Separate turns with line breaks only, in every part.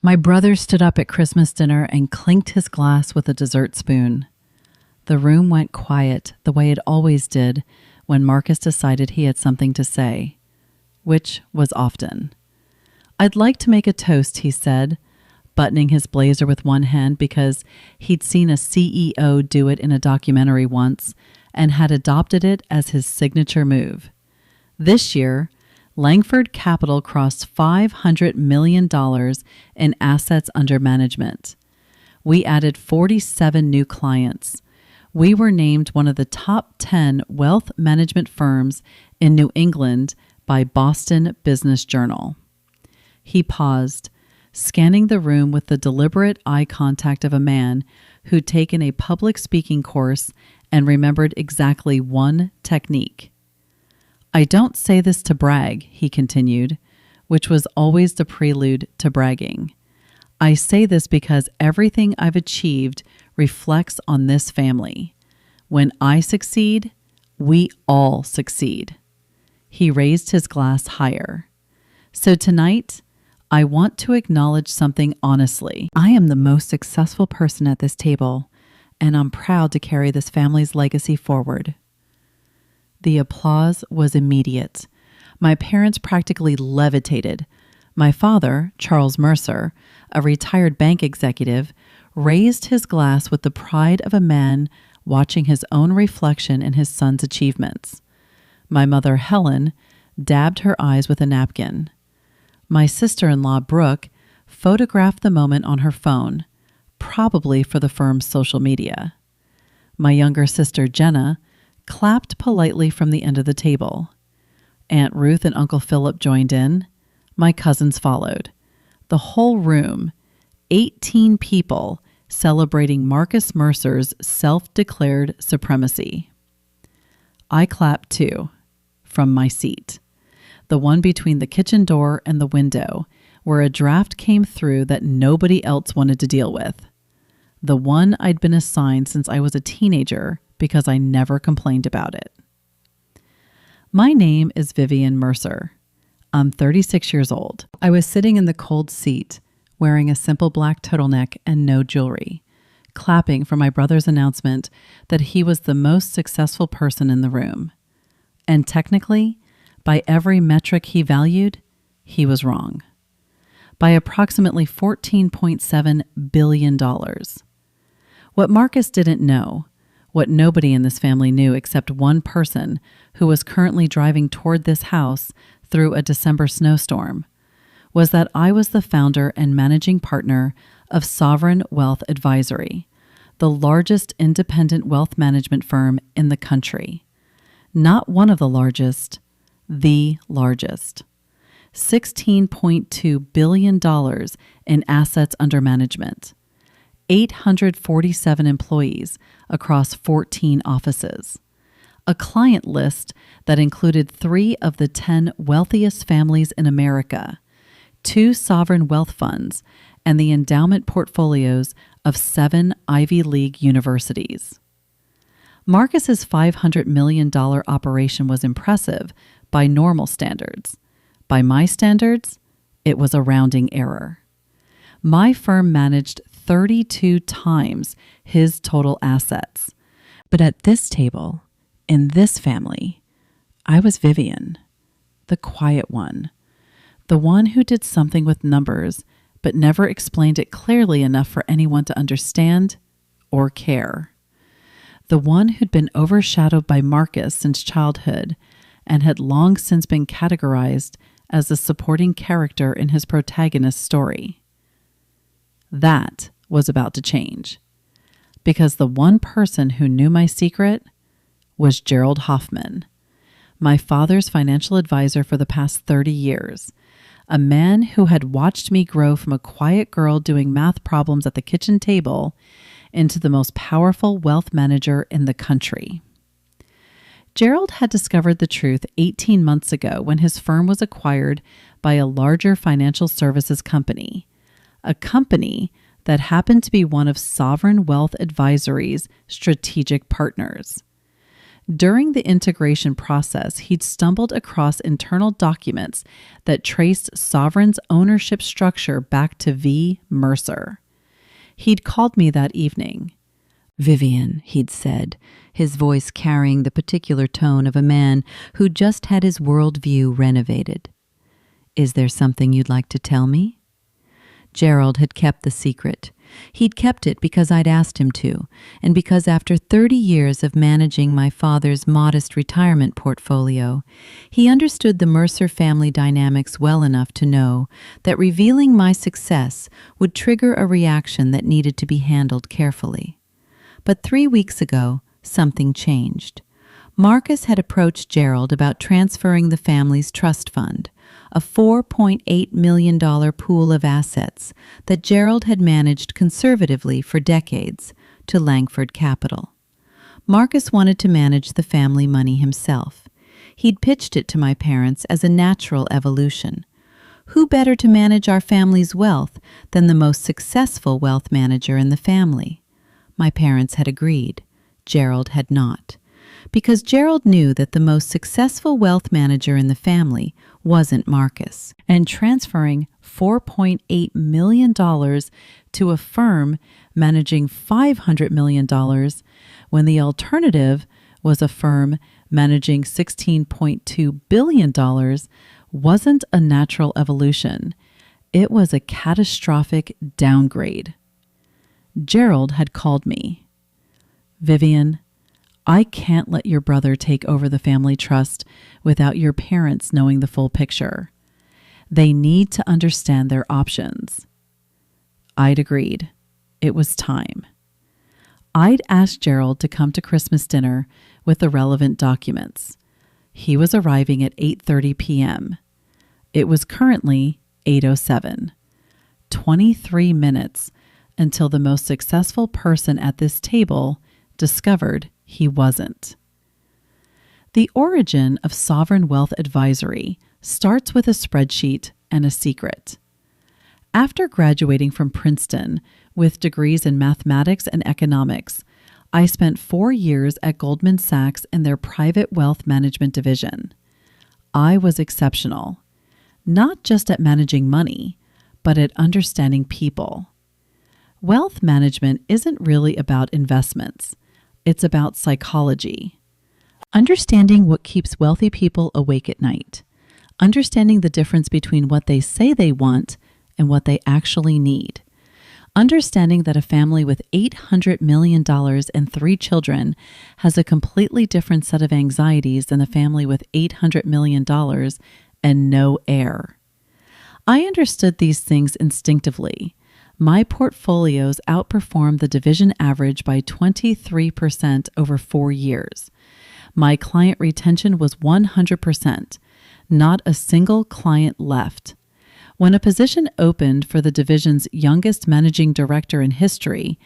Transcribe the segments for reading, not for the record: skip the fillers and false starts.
My brother stood up at Christmas dinner and clinked his glass with a dessert spoon. The room went quiet the way it always did when Marcus decided he had something to say, which was often. "I'd like to make a toast," he said, buttoning his blazer with one hand because he'd seen a CEO do it in a documentary once and had adopted it as his signature move. This year, Langford Capital crossed $500 million in assets under management. We added 47 new clients. We were named one of the top 10 wealth management firms in New England by Boston Business Journal. He paused, scanning the room with the deliberate eye contact of a man who'd taken a public speaking course and remembered exactly one technique. "I don't say this to brag," he continued, which was always the prelude to bragging. "I say this because everything I've achieved reflects on this family. When I succeed, we all succeed." He raised his glass higher. "So tonight, I want to acknowledge something honestly. I am the most successful person at this table, and I'm proud to carry this family's legacy forward." The applause was immediate. My parents practically levitated. My father, Charles Mercer, a retired bank executive, raised his glass with the pride of a man watching his own reflection in his son's achievements. My mother, Helen, dabbed her eyes with a napkin. My sister-in-law, Brooke, photographed the moment on her phone, probably for the firm's social media. My younger sister, Jenna, clapped politely from the end of the table. Aunt Ruth and Uncle Philip joined in. My cousins followed. The whole room, 18 people, celebrating Marcus Mercer's self-declared supremacy. I clapped too, from my seat, the one between the kitchen door and the window, where a draft came through that nobody else wanted to deal with. The one I'd been assigned since I was a teenager because I never complained about it. My name is Vivian Mercer. I'm 36 years old. I was sitting in the cold seat, wearing a simple black turtleneck and no jewelry, clapping for my brother's announcement that he was the most successful person in the room. And technically, by every metric he valued, he was wrong. By approximately $14.7 billion. What Marcus didn't know, what nobody in this family knew except one person who was currently driving toward this house through a December snowstorm, was that I was the founder and managing partner of Sovereign Wealth Advisory, the largest independent wealth management firm in the country. Not one of the largest, the largest. $16.2 billion in assets under management. 847 employees across 14 offices. A client list that included 3 of the 10 wealthiest families in America, 2 sovereign wealth funds, and the endowment portfolios of 7 Ivy League universities. Marcus's $500 million operation was impressive by normal standards. By my standards, it was a rounding error. My firm managed 32 times his total assets. But at this table, in this family, I was Vivian, the quiet one, the one who did something with numbers but never explained it clearly enough for anyone to understand or care. The one who'd been overshadowed by Marcus since childhood and had long since been categorized as the supporting character in his protagonist's story. That was about to change, because the one person who knew my secret was Gerald Hoffman, my father's financial advisor for the past 30 years, a man who had watched me grow from a quiet girl doing math problems at the kitchen table into the most powerful wealth manager in the country. Gerald had discovered the truth 18 months ago when his firm was acquired by a larger financial services company, a company that happened to be one of Sovereign Wealth Advisory's strategic partners. During the integration process, he'd stumbled across internal documents that traced Sovereign's ownership structure back to V. Mercer. He'd called me that evening.
"Vivian," he'd said, his voice carrying the particular tone of a man who just had his worldview renovated. "Is there something you'd like to tell me?" Gerald had kept the secret. He'd kept it because I'd asked him to, and because after 30 years of managing my father's modest retirement portfolio, he understood the Mercer family dynamics well enough to know that revealing my success would trigger a reaction that needed to be handled carefully. But 3 weeks ago, something changed. Marcus had approached Gerald about transferring the family's trust fund, a $4.8 million pool of assets that Gerald had managed conservatively for decades, to Langford Capital. Marcus wanted to manage the family money himself. He'd pitched it to my parents as a natural evolution. Who better to manage our family's wealth than the most successful wealth manager in the family? My parents had agreed. Gerald had not. Because Gerald knew that the most successful wealth manager in the family wasn't Marcus. And transferring $4.8 million to a firm managing $500 million when the alternative was a firm managing $16.2 billion wasn't a natural evolution. It was a catastrophic downgrade. Gerald had called me. "Vivian, I can't let your brother take over the family trust without your parents knowing the full picture. They need to understand their options." I'd agreed. It was time. I'd asked Gerald to come to Christmas dinner with the relevant documents. He was arriving at 8:30 p.m. It was currently 8:07. 23 minutes until the most successful person at this table discovered he wasn't. The origin of sovereign wealth advisory starts with a spreadsheet and a secret. After graduating from Princeton with degrees in mathematics and economics, I spent 4 years at Goldman Sachs in their private wealth management division. I was exceptional, not just at managing money, but at understanding people. Wealth management isn't really about investments. It's about psychology. Understanding what keeps wealthy people awake at night. Understanding the difference between what they say they want and what they actually need. Understanding that a family with $800 million and 3 children has a completely different set of anxieties than a family with $800 million and no heir. I understood these things instinctively. My portfolios outperformed the division average by 23% over 4 years. My client retention was 100%. Not a single client left. When a position opened for the division's youngest managing director in history,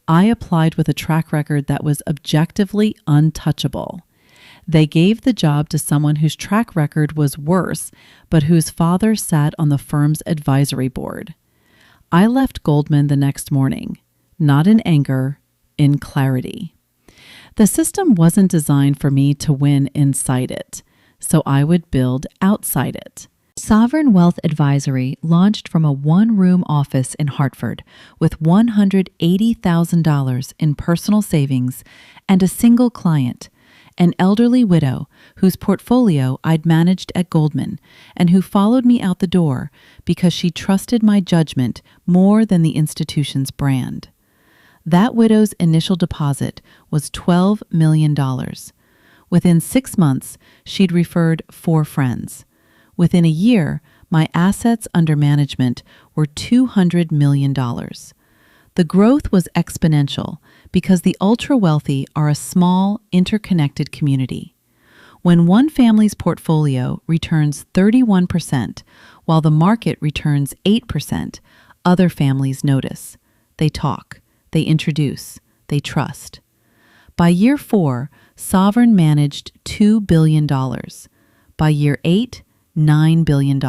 I applied with a track record that was objectively untouchable. They gave the job to someone whose track record was worse, but whose father sat on the firm's advisory board. I left Goldman the next morning, not in anger, in clarity. The system wasn't designed for me to win inside it, so I would build outside it. Sovereign Wealth Advisory launched from a one-room office in Hartford with $180,000 in personal savings and a single client, an elderly widow whose portfolio I'd managed at Goldman and who followed me out the door because she trusted my judgment more than the institution's brand. That widow's initial deposit was $12 million. Within 6 months, she'd referred 4 friends. Within a year, my assets under management were $200 million. The growth was exponential because the ultra-wealthy are a small, interconnected community. When one family's portfolio returns 31%, while the market returns 8%, other families notice. They talk, they introduce, they trust. By year 4, Sovereign managed $2 billion. By year 8, $9 billion.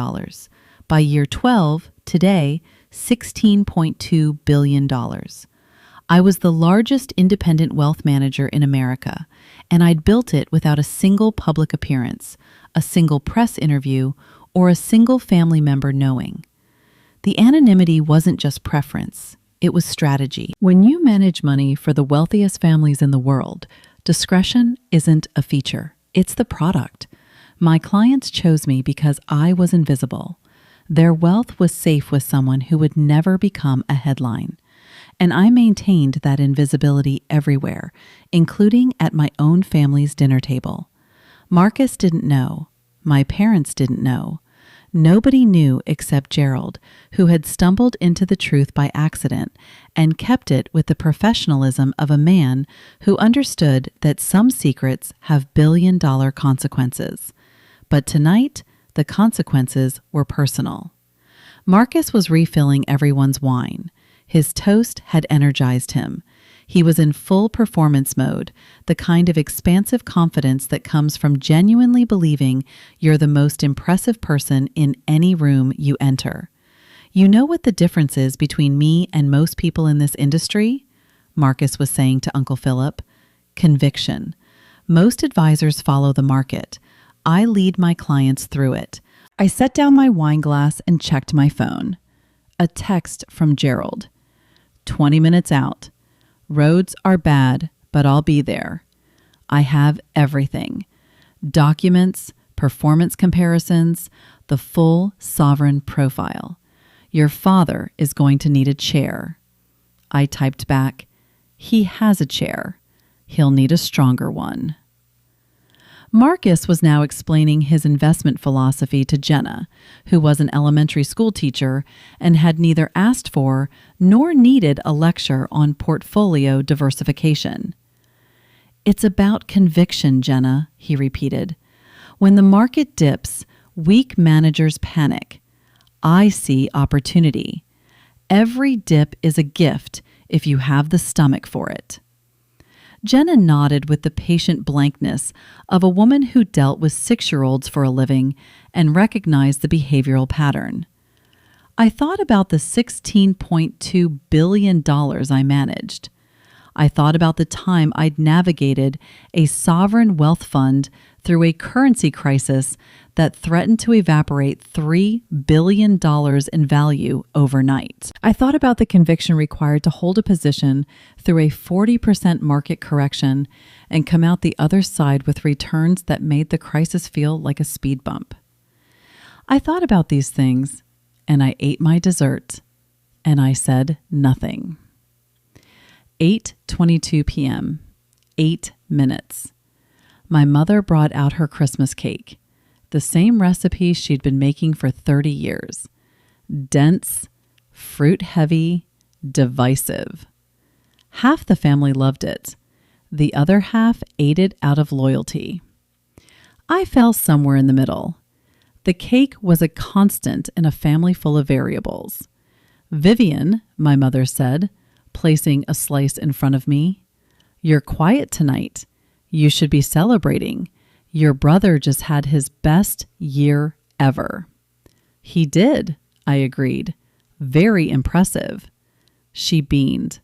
By year 12, today, $16.2 billion.
I was the largest independent wealth manager in America, and I'd built it without a single public appearance, a single press interview, or a single family member knowing. The anonymity wasn't just preference, it was strategy. When you manage money for the wealthiest families in the world, discretion isn't a feature, it's the product. My clients chose me because I was invisible. Their wealth was safe with someone who would never become a headline. And I maintained that invisibility everywhere, including at my own family's dinner table. Marcus didn't know. My parents didn't know. Nobody knew except Gerald, who had stumbled into the truth by accident and kept it with the professionalism of a man who understood that some secrets have billion-dollar consequences. But tonight, the consequences were personal. Marcus was refilling everyone's wine. His toast had energized him. He was in full performance mode, the kind of expansive confidence that comes from genuinely believing you're the most impressive person in any room you enter. You know what the difference is between me and most people in this industry? Marcus was saying to Uncle Philip. Conviction. Most advisors follow the market. I lead my clients through it. I set down my wine glass and checked my phone. A text from Gerald. 20 minutes out. Roads are bad, but I'll be there. I have everything. Documents, performance comparisons, the full sovereign profile. Your father is going to need a chair. I typed back, he has a chair. He'll need a stronger one. Marcus was now explaining his investment philosophy to Jenna, who was an elementary school teacher and had neither asked for nor needed a lecture on portfolio diversification. It's about conviction, Jenna, he repeated. When the market dips, weak managers panic. I see opportunity. Every dip is a gift if you have the stomach for it. Jenna nodded with the patient blankness of a woman who dealt with 6-year-olds for a living and recognized the behavioral pattern. I thought about the $16.2 billion I managed. I thought about the time I'd navigated a sovereign wealth fund through a currency crisis that threatened to evaporate $3 billion in value overnight. I thought about the conviction required to hold a position through a 40% market correction and come out the other side with returns that made the crisis feel like a speed bump. I thought about these things, and I ate my dessert, and I said nothing. 8:22 p.m., 8 minutes. My mother brought out her Christmas cake, the same recipe she'd been making for 30 years. Dense, fruit-heavy, divisive. Half the family loved it. The other half ate it out of loyalty. I fell somewhere in the middle. The cake was a constant in a family full of variables. Vivian, my mother said, placing a slice in front of me, you're quiet tonight. You should be celebrating. Your brother just had his best year ever. He did, I agreed. Very impressive. She beamed.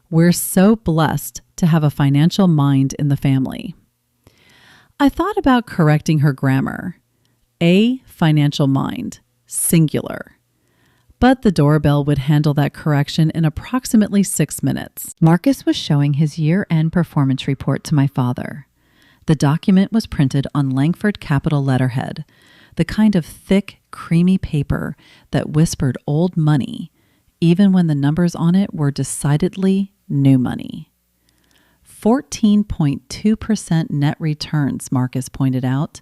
We're so blessed to have a financial mind in the family. I thought about correcting her grammar. A financial mind, singular. But the doorbell would handle that correction in approximately 6 minutes. Marcus was showing his year-end performance report to my father. The document was printed on Langford Capital letterhead, the kind of thick, creamy paper that whispered old money, even when the numbers on it were decidedly new money. 14.2% net returns, Marcus pointed out,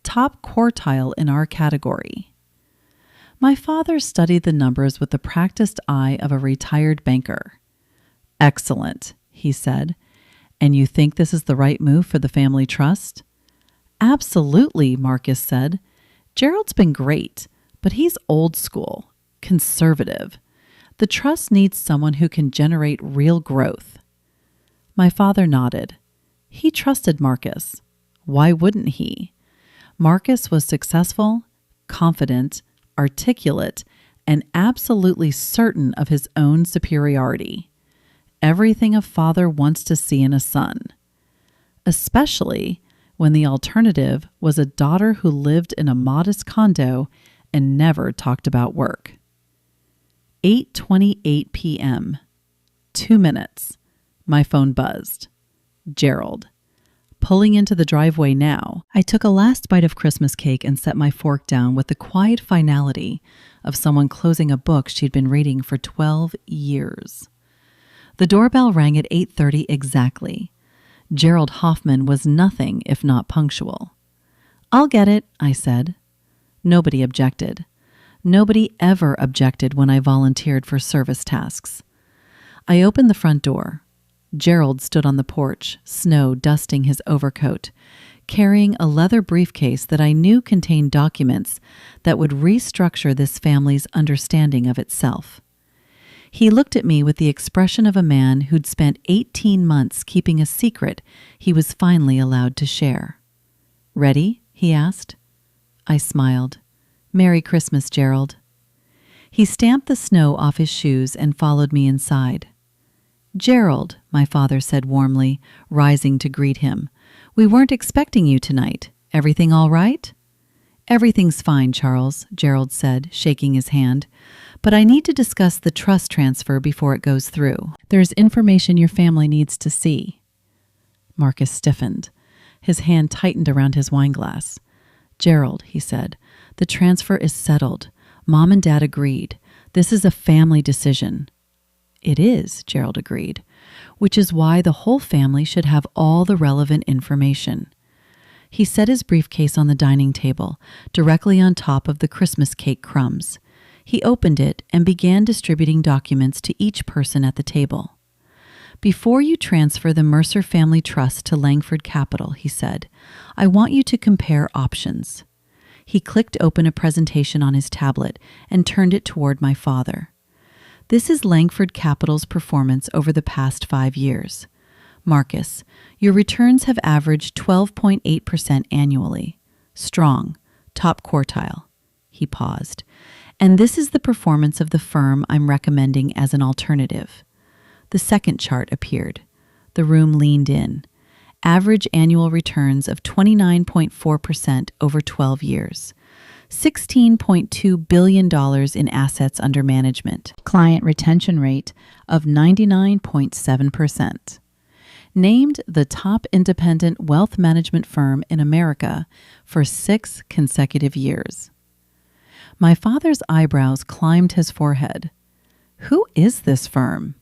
top quartile in our category. My father studied the numbers with the practiced eye of a retired banker. Excellent, he said. And you think this is the right move for the family trust? Absolutely, Marcus said. Gerald's been great, but he's old school, conservative. The trust needs someone who can generate real growth. My father nodded. He trusted Marcus. Why wouldn't he? Marcus was successful, confident, articulate, and absolutely certain of his own superiority. everything a father wants to see in a son, especially when the alternative was a daughter who lived in a modest condo and never talked about work. 8:28 p.m. 2 minutes. My phone buzzed. Gerald. Pulling into the driveway now, I took a last bite of Christmas cake and set my fork down with the quiet finality of someone closing a book she'd been reading for 12 years. The doorbell rang at 8:30 exactly. Gerald Hoffman was nothing if not punctual. "I'll get it," I said. Nobody objected. Nobody ever objected when I volunteered for service tasks. I opened the front door. Gerald stood on the porch, snow dusting his overcoat, carrying a leather briefcase that I knew contained documents that would restructure this family's understanding of itself. He looked at me with the expression of a man who'd spent 18 months keeping a secret he was finally allowed to share. "Ready?" he asked. I smiled. "Merry Christmas, Gerald." He stamped the snow off his shoes and followed me inside. "Gerald," my father said warmly, rising to greet him, "we weren't expecting you tonight. Everything all right?" "Everything's fine, Charles," Gerald said, shaking his hand. "But I need to discuss the trust transfer before it goes through. There's information your family needs to see." Marcus stiffened. His hand tightened around his wineglass. "Gerald," he said, "the transfer is settled. Mom and Dad agreed. This is a family decision." "It is," Gerald agreed, "which is why the whole family should have all the relevant information." He set his briefcase on the dining table, directly on top of the Christmas cake crumbs. He opened it and began distributing documents to each person at the table. "Before you transfer the Mercer Family Trust to Langford Capital," he said, "I want you to compare options." He clicked open a presentation on his tablet and turned it toward my father. "This is Langford Capital's performance over the past 5 years. Marcus, your returns have averaged 12.8% annually. Strong, top quartile." He paused. "And this is the performance of the firm I'm recommending as an alternative." The second chart appeared. The room leaned in. Average annual returns of 29.4% over 12 years. $16.2 billion in assets under management. Client retention rate of 99.7%. Named the top independent wealth management firm in America for 6 consecutive years. My father's eyebrows climbed his forehead. "Who is this firm?"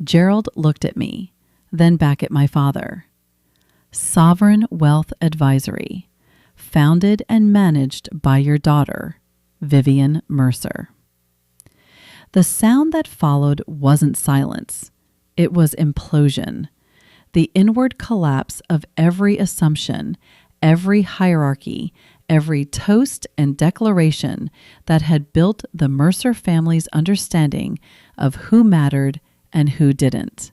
Gerald looked at me, then back at my father. "Sovereign Wealth Advisory, founded and managed by your daughter, Vivian Mercer." The sound that followed wasn't silence. It was implosion. The inward collapse of every assumption, every hierarchy, every toast and declaration that had built the Mercer family's understanding of who mattered and who didn't.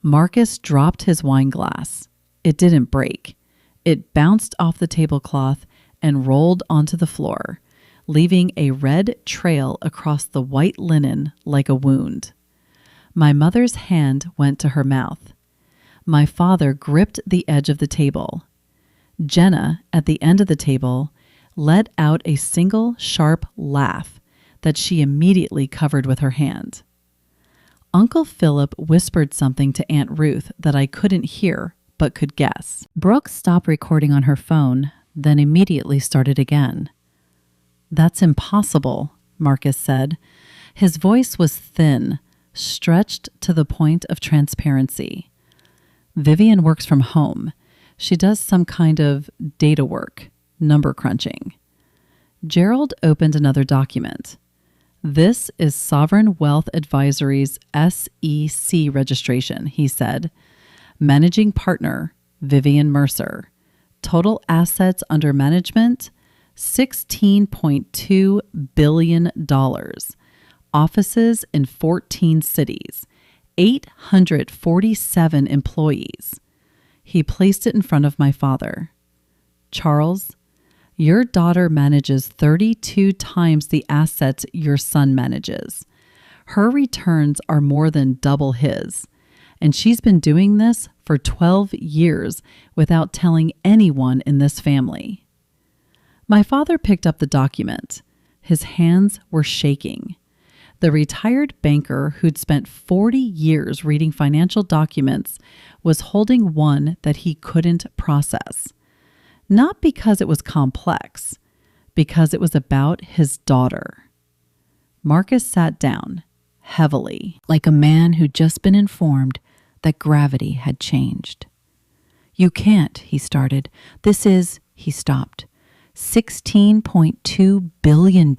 Marcus dropped his wine glass. It didn't break. It bounced off the tablecloth and rolled onto the floor, leaving a red trail across the white linen like a wound. My mother's hand went to her mouth. My father gripped the edge of the table. Jenna, at the end of the table, let out a single sharp laugh that she immediately covered with her hand. Uncle Philip whispered something to Aunt Ruth that I couldn't hear but could guess. Brooke stopped recording on her phone, then immediately started again. "That's impossible," Marcus said. His voice was thin, stretched to the point of transparency. "Vivian works from home. She does some kind of data work, number crunching." Gerald opened another document. "This is Sovereign Wealth Advisory's SEC registration," he said. "Managing partner, Vivian Mercer. Total assets under management, $16.2 billion. Offices in 14 cities. 847 employees." He placed it in front of my father. "Charles, your daughter manages 32 times the assets your son manages. Her returns are more than double his, and she's been doing this for 12 years without telling anyone in this family. My father picked up the document. His hands were shaking. The retired banker who'd spent 40 years reading financial documents was holding one that he couldn't process. Not because it was complex, because it was about his daughter. Marcus sat down, heavily, like a man who'd just been informed that gravity had changed. "You can't," he started. He stopped. $16.2 billion,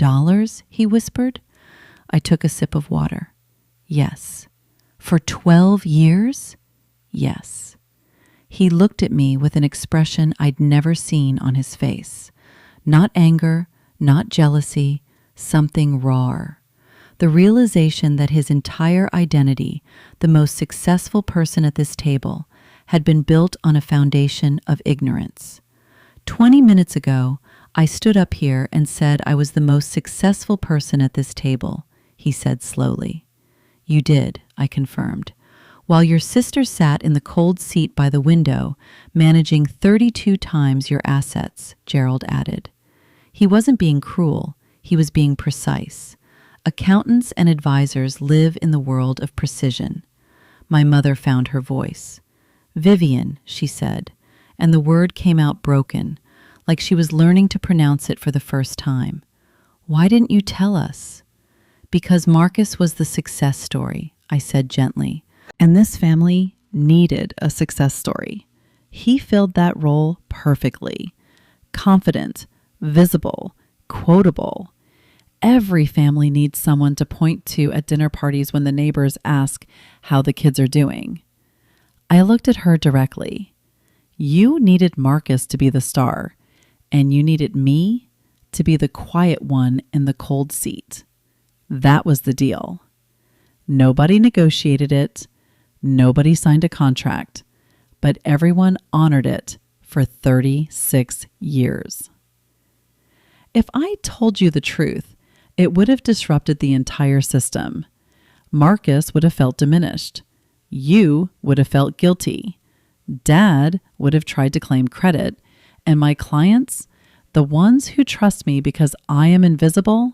he whispered. I took a sip of water. Yes. For 12 years? Yes. He looked at me with an expression I'd never seen on his face. Not anger, not jealousy, something raw. The realization that his entire identity, the most successful person at this table, had been built on a foundation of ignorance. 20 minutes ago, I stood up here and said I was the most successful person at this table, he said slowly. You did, I confirmed. While your sister sat in the cold seat by the window, managing 32 times your assets, Gerald added. He wasn't being cruel, he was being precise. Accountants and advisors live in the world of precision. My mother found her voice. Vivian, she said, and the word came out broken, like she was learning to pronounce it for the first time. Why didn't you tell us? Because Marcus was the success story, I said gently, and this family needed a success story. He filled that role perfectly. Confident, visible, quotable. Every family needs someone to point to at dinner parties when the neighbors ask how the kids are doing. I looked at her directly. You needed Marcus to be the star, and you needed me to be the quiet one in the cold seat. That was the deal. Nobody negotiated it. Nobody signed a contract, but everyone honored it for 36 years. If I told you the truth, it would have disrupted the entire system. Marcus would have felt diminished. You would have felt guilty. Dad would have tried to claim credit. And my clients, the ones who trust me because I am invisible,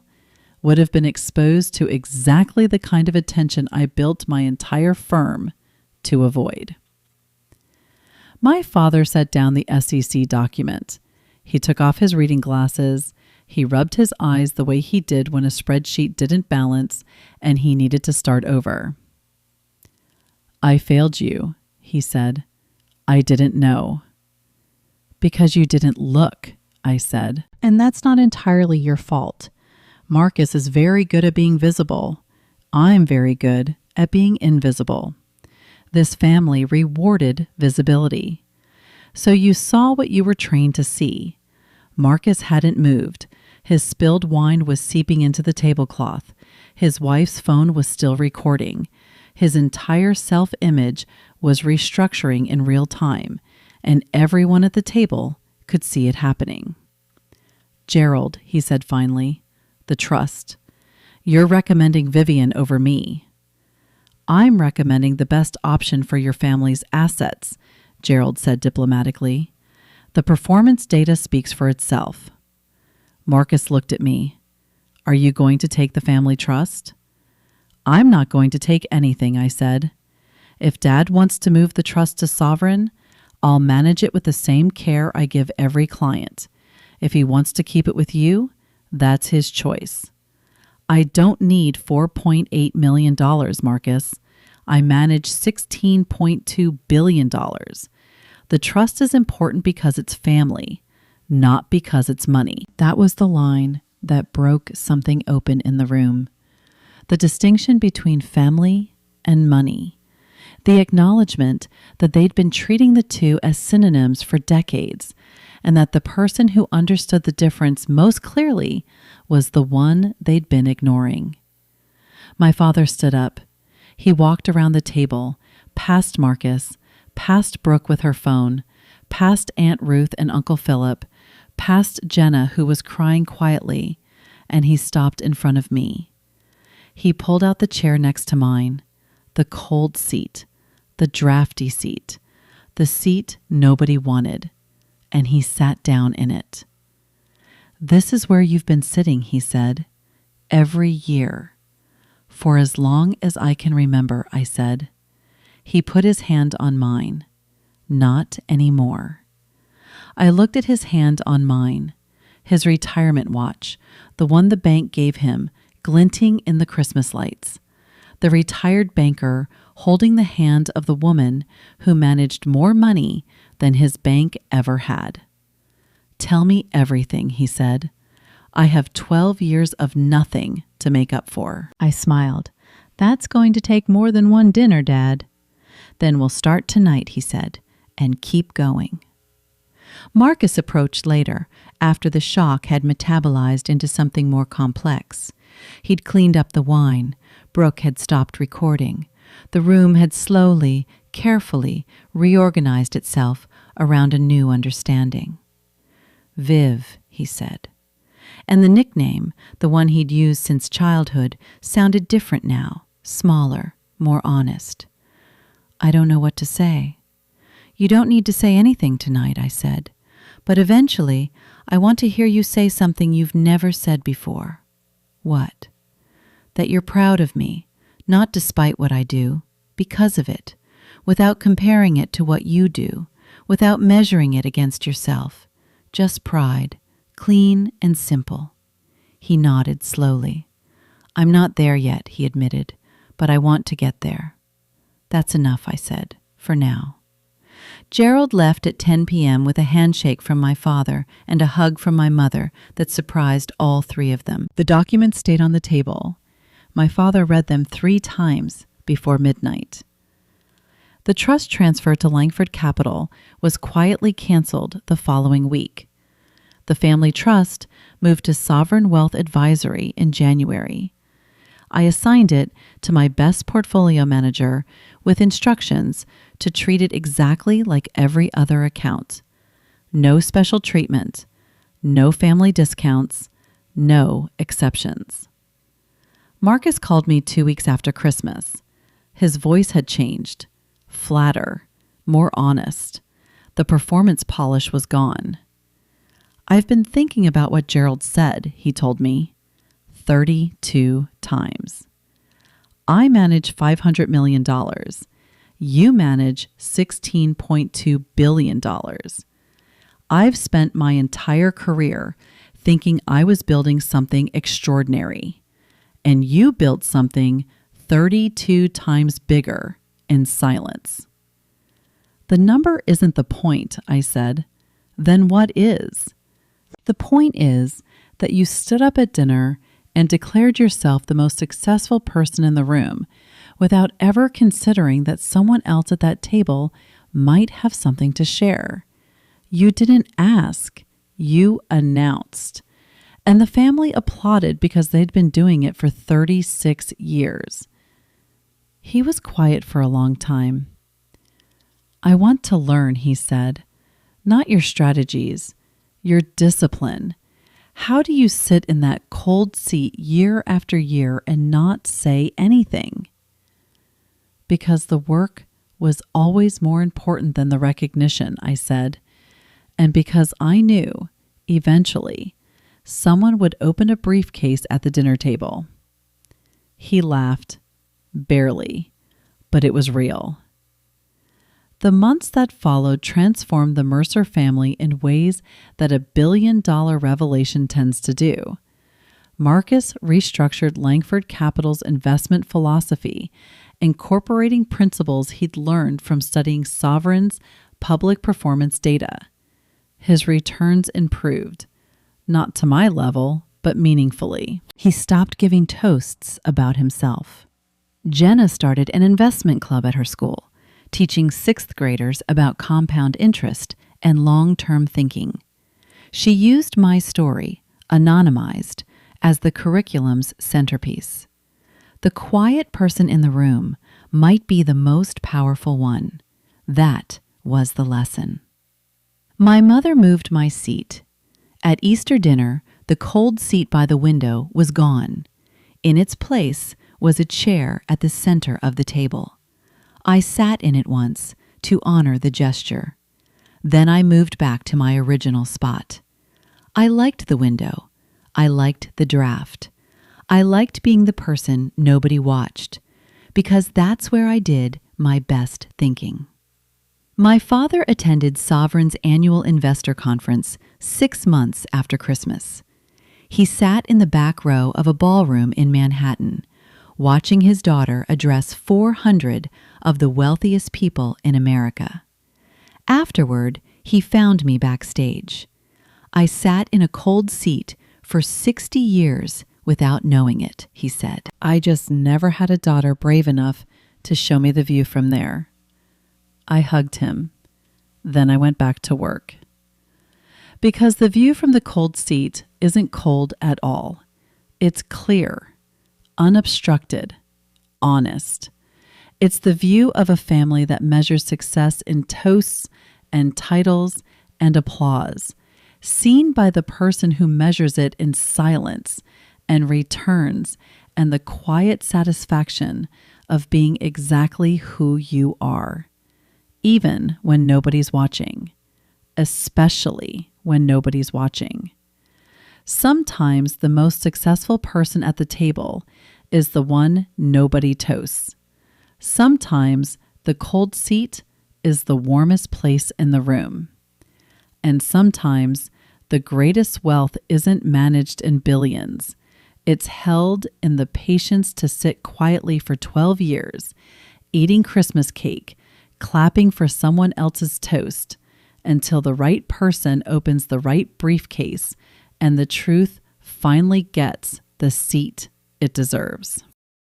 would have been exposed to exactly the kind of attention I built my entire firm to avoid. My father set down the SEC document. He took off his reading glasses. He rubbed his eyes the way he did when a spreadsheet didn't balance and he needed to start over. I failed you, he said. I didn't know. Because you didn't look, I said. And that's not entirely your fault. Marcus is very good at being visible. I'm very good at being invisible. This family rewarded visibility. So you saw what you were trained to see. Marcus hadn't moved. His spilled wine was seeping into the tablecloth. His wife's phone was still recording. His entire self-image was restructuring in real time, and everyone at the table could see it happening. Gerald, he said finally, the trust. You're recommending Vivian over me. I'm recommending the best option for your family's assets, Gerald said diplomatically. The performance data speaks for itself. Marcus looked at me. Are you going to take the family trust? I'm not going to take anything, I said. If Dad wants to move the trust to Sovereign, I'll manage it with the same care I give every client. If he wants to keep it with you, that's his choice. I don't need $4.8 million, Marcus. I manage $16.2 billion. The trust is important because it's family, not because it's money. That was the line that broke something open in the room. The distinction between family and money. The acknowledgement that they'd been treating the two as synonyms for decades, and that the person who understood the difference most clearly was the one they'd been ignoring. My father stood up. He walked around the table, past Marcus, past Brooke with her phone, past Aunt Ruth and Uncle Philip, past Jenna, who was crying quietly, and he stopped in front of me. He pulled out the chair next to mine, the cold seat, the drafty seat, the seat nobody wanted, and he sat down in it. "This is where you've been sitting," he said, "every year." "For as long as I can remember," I said. He put his hand on mine. "Not anymore." I looked at his hand on mine, his retirement watch, the one the bank gave him, glinting in the Christmas lights. The retired banker holding the hand of the woman who managed more money than his bank ever had. "Tell me everything," he said. "I have 12 years of nothing to make up for."
I smiled. "That's going to take more than one dinner, Dad." "Then we'll start tonight," he said, "and keep going." Marcus approached later, after the shock had metabolized into something more complex. He'd cleaned up the wine. Brooke had stopped recording. The room had slowly, carefully reorganized itself around a new understanding. "Viv," he said. And the nickname, the one he'd used since childhood, sounded different now, smaller, more honest. "I don't know what to say." "You don't need to say anything tonight," I said. "But eventually, I want to hear you say something you've never said before." "What?" "That you're proud of me, not despite what I do, because of it, without comparing it to what you do, without measuring it against yourself. Just pride, clean and simple." He nodded slowly. "I'm not there yet," he admitted, "but I want to get there." "That's enough," I said, "for now." Gerald left at 10 p.m. with a handshake from my father and a hug from my mother that surprised all three of them. The documents stayed on the table. My father read them 3 times before midnight. The trust transfer to Langford Capital was quietly canceled the following week. The family trust moved to Sovereign Wealth Advisory in January. I assigned it to my best portfolio manager with instructions to treat it exactly like every other account. No special treatment, no family discounts, no exceptions. Marcus called me 2 weeks after Christmas. His voice had changed, flatter, more honest. The performance polish was gone. "I've been thinking about what Gerald said," he told me. 32 times. "I manage $500 million. You manage $16.2 billion. I've spent my entire career thinking I was building something extraordinary, and you built something 32 times bigger in silence." "The number isn't the point," I said. "Then what is?" "The point is that you stood up at dinner and declared yourself the most successful person in the room without ever considering that someone else at that table might have something to share. You didn't ask, you announced. And the family applauded because they'd been doing it for 36 years. He was quiet for a long time. "I want to learn," he said. "Not your strategies, your discipline. How do you sit in that cold seat year after year and not say anything?" "Because the work was always more important than the recognition," I said. "And because I knew, eventually, someone would open a briefcase at the dinner table." He laughed, barely, but it was real. The months that followed transformed the Mercer family in ways that a billion-dollar revelation tends to do. Marcus restructured Langford Capital's investment philosophy, incorporating principles he'd learned from studying Sovereign's public performance data. His returns improved, not to my level, but meaningfully. He stopped giving toasts about himself. Jenna started an investment club at her school, teaching 6th graders about compound interest and long-term thinking. She used my story, anonymized, as the curriculum's centerpiece. The quiet person in the room might be the most powerful one. That was the lesson. My mother moved my seat. At Easter dinner, the cold seat by the window was gone. In its place was a chair at the center of the table. I sat in it once to honor the gesture. Then I moved back to my original spot. I liked the window. I liked the draft. I liked being the person nobody watched, because that's where I did my best thinking. My father attended Sovereign's annual investor conference 6 months after Christmas. He sat in the back row of a ballroom in Manhattan, watching his daughter address 400 of the wealthiest people in America. Afterward, he found me backstage. I sat in a cold seat for 60 years without knowing it, he said.
I just never had a daughter brave enough to show me the view from there. I hugged him. Then I went back to work. Because the view from the cold seat isn't cold at all. It's clear, unobstructed, honest. It's the view of a family that measures success in toasts and titles and applause, seen by the person who measures it in silence and returns and the quiet satisfaction of being exactly who you are, even when nobody's watching, especially when nobody's watching. Sometimes the most successful person at the table is the one nobody toasts. Sometimes the cold seat is the warmest place in the room. And sometimes the greatest wealth isn't managed in billions. It's held in the patience to sit quietly for 12 years, eating Christmas cake, clapping for someone else's toast, until the right person opens the right briefcase and the truth finally gets the seat it deserves.